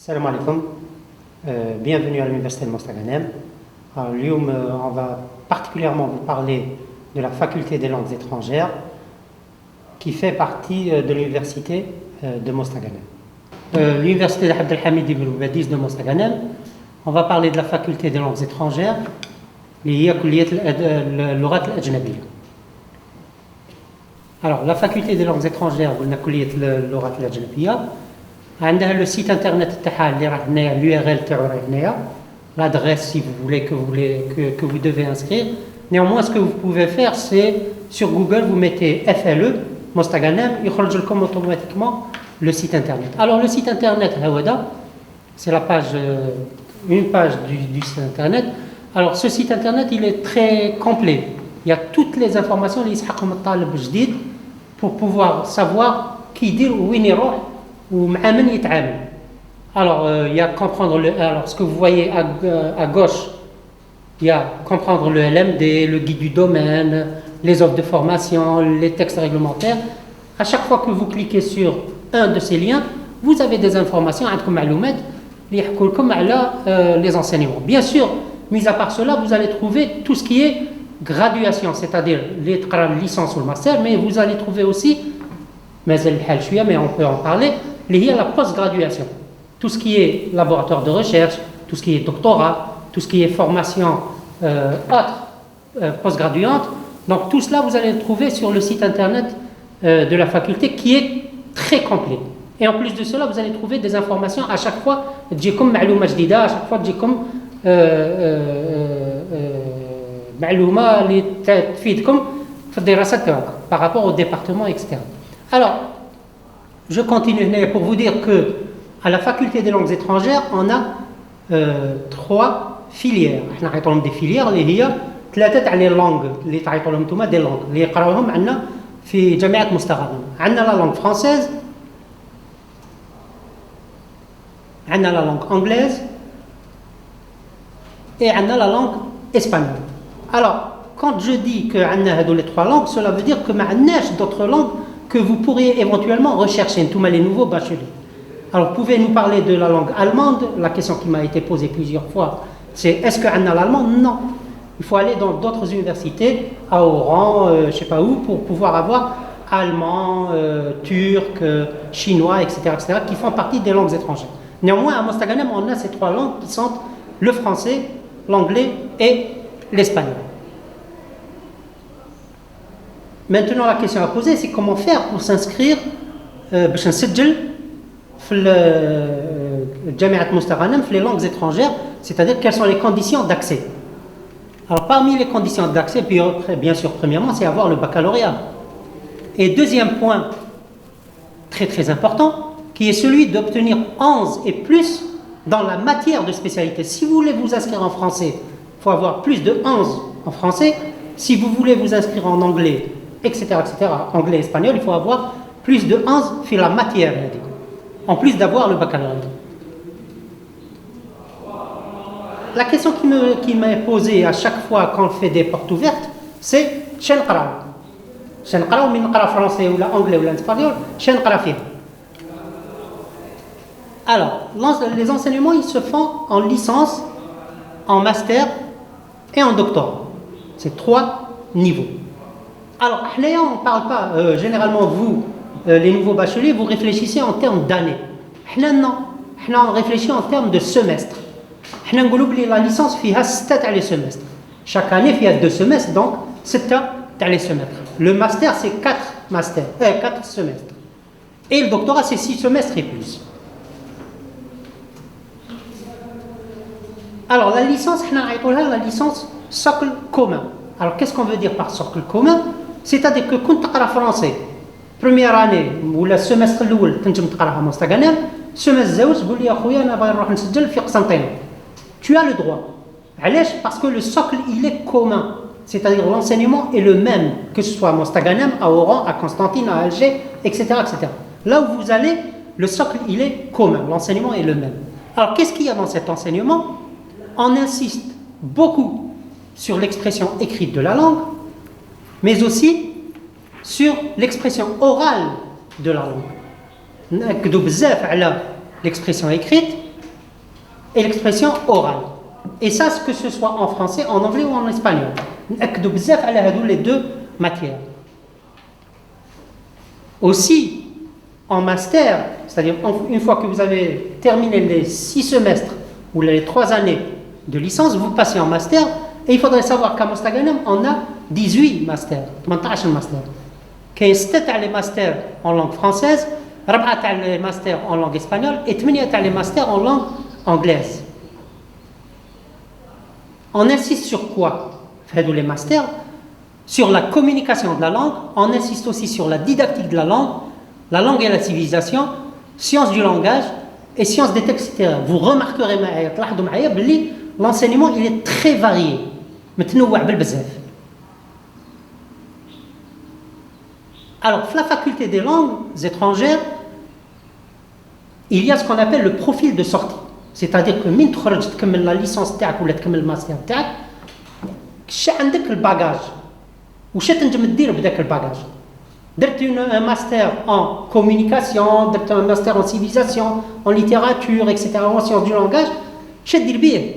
Salam alaikum, bienvenue à l'Université de Mostaganem. Alors, on va particulièrement vous parler de la faculté des langues étrangères qui fait partie de l'Université de Mostaganem. L'Université d'Abdelhamid Ibn Oubadiz de Mostaganem, on va parler de la faculté des langues étrangères, اللي هي كلية اللغات الأجنبية. Alors, la faculté des langues étrangères, قلنا كلية اللغات الأجنبية. عندها le site internet تاعها اللي راه هنايا l'URL تاعو راه هنايا, l'adresse si vous voulez que vous devez inscrire. Néanmoins, ce que vous pouvez faire, c'est sur Google, vous mettez FLE Mostaganem, يخرج لكم automatiquement le site internet. Alors le site internet هذا, c'est la page, une page du site internet. Alors ce site internet, il est très complet. Il y a toutes les informations اللي يسحقهم الطالب جديد pour pouvoir savoir كي يدير وين يروح ومع من يتعامل. Alors il y a comprendre alors ce que vous voyez à gauche, il y a comprendre le LMD, le guide du domaine, les offres de formation, les textes réglementaires. À chaque fois que vous cliquez sur un de ces liens, vous avez des informations عندكم معلومات اللي يحكوا لكم على les enseignements. Bien sûr, mis à part cela, vous allez trouver tout ce qui est graduation, c'est-à-dire les licence ou le master, mais vous allez trouver aussi, mais on peut en parler, il y a la post-graduation. Tout ce qui est laboratoire de recherche, tout ce qui est doctorat, tout ce qui est formation post-graduante. Donc tout cela, vous allez le trouver sur le site internet de la faculté qui est très complet. Et en plus de cela, vous allez trouver des informations à chaque fois, تجيكم معلومة جديدة, à chaque fois تجيكم معلومة اللي تفيدكم في الدراسة تاعكم par rapport au département externe. Alors, je continue pour vous dire que à la faculté des langues étrangères, on a 3 filières. احنا عيطولهم des filières اللي هي 3 تاع les langues اللي تعيطولهم نتوما des langues اللي يقراوهم عندنا في جامعة مستغانم. عندنا la langue française, عندنا la langue anglaise et عندنا la langue espagnole. Alors, quand je dis que عندنا هذو les 3 langues, cela veut dire que ما عندناش d'autres langues que vous pourriez éventuellement rechercher, tous les nouveaux bacheliers. Alors, vous pouvez nous parler de la langue allemande. La question qui m'a été posée plusieurs fois, c'est est-ce qu'on a l'allemand? Non. Il faut aller dans d'autres universités, à Oran, je ne sais pas où, pour pouvoir avoir allemand, turc, chinois, etc., qui font partie des langues étrangères. Néanmoins, à Mostaganem, on a ces 3 langues qui sont le français, l'anglais et l'espagnol. Maintenant, la question à poser, c'est comment faire pour s'inscrire باش نسجل في جامعة مستغانم في les langues étrangères, c'est-à-dire quelles sont les conditions d'accès. Alors, parmi les conditions d'accès, bien sûr, premièrement, c'est avoir le baccalauréat. Et deuxième point, très très important, qui est celui d'obtenir 11 et plus dans la matière de spécialité. Si vous voulez vous inscrire en français, il faut avoir plus de 11 en français. Si vous voulez vous inscrire en anglais, etc., anglais, espagnol, il faut avoir plus de 11 sur la matière, en plus d'avoir le baccalauréat. La question qui m'est posée à chaque fois quand on fait des portes ouvertes, c'est شنو نقراو من نقرا français ou anglais ou espagnol, شنو نقرا فيه. Alors, les enseignements, ils se font en licence, en master et en doctorat. C'est 3 niveaux. Alors, on ne parle pas, généralement, vous, les nouveaux bacheliers, vous réfléchissez en termes d'années. Non, on réfléchit en termes de semestres. La licence, il y a 7 semestres. Chaque année, il y a 2 semestres, donc 7 semestres. Le master, c'est 4 semestres. Et le doctorat, c'est 6 semestres et plus. Alors, la licence, on a la licence socle commun. Alors, qu'est-ce qu'on veut dire par socle commun? C'est-à-dire que quand tu parles français, première année, ou le semestre الأول كنت تقراها مستغانم, semestre زوج تقول لي اخويا انا باغي نروح نسجل في قسنطينة. Tu as le droit. علاش? Parce que le socle, il est commun. C'est-à-dire l'enseignement est le même, que ce soit à Mostaganem, à Oran, à Constantine, à Alger, etc., etc. Là où vous allez, le socle, il est commun. L'enseignement est le même. Alors, qu'est-ce qu'il y a dans cet enseignement? On insiste beaucoup sur l'expression écrite de la langue, mais aussi sur l'expression orale de la langue. نأكدوا بزاف على l'expression écrite et l'expression orale. Et ça, que ce soit en français, en anglais ou en espagnol. نأكدوا بزاف على هذو les deux matières. Aussi, en master, c'est-à-dire une fois que vous avez terminé les 6 semestres ou les 3 années de licence, vous passez en master, et il faudrait savoir qu'à Mostaganem, on a 18 masters, 18 masters. كاين 6 تاع les masters en langue française, 4 تاع les masters en langue espagnole et 8 تاع les masters en langue anglaise. On insiste sur quoi? Les masters, sur la communication de la langue, on insiste aussi sur la didactique de la langue et la civilisation, sciences du langage et sciences des textes littéraires. Vous remarquerez l'enseignement il est très varié. Alors, la faculté des langues étrangères, il y a ce qu'on appelle le profil de sortie. C'est-à-dire que من تخرج تكمل la licence تاعك ولا تكمل الماستر تاعك كش عندك الباجاج وش تنجم دير بداك الباجاج درت un master en communication درت un master en civilisation en littérature etc en sciences du langage ش دير بيه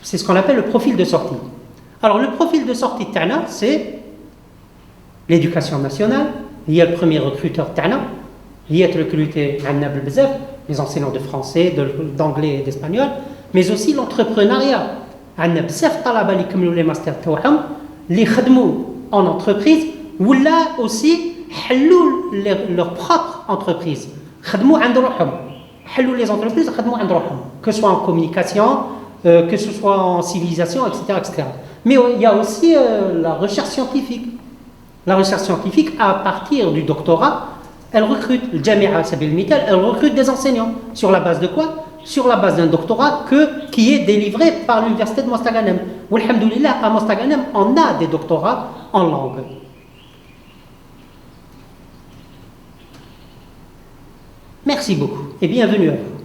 c'est ce qu'on appelle le profil de sortie. Alors le profil de sortie تاعنا c'est l'éducation nationale هي le premier recruteur تاعنا هي recruté عندنا بالبزاف les enseignants de français, d'anglais et d'espagnol, mais aussi l'entrepreneuriat. عندنا بزاف طلبة اللي يكملوا les masters تاعهم اللي خدموا en entreprise ولا aussi حلوا leur propre entreprise. خدموا عند روحهم. حلوا les entreprises خدموا عند روحهم. Que ce soit en communication, que ce soit en civilisation, etc., etc. Mais il y a aussi la recherche scientifique. La recherche scientifique, à partir du doctorat, elle recrute, le Jamia Sabil Mital, elle recrute des enseignants. Sur la base de quoi? Sur la base d'un doctorat qui est délivré par l'université de Mostaganem. Alhamdoulilah, à Mostaganem, on a des doctorats en langue. Merci beaucoup et bienvenue à vous.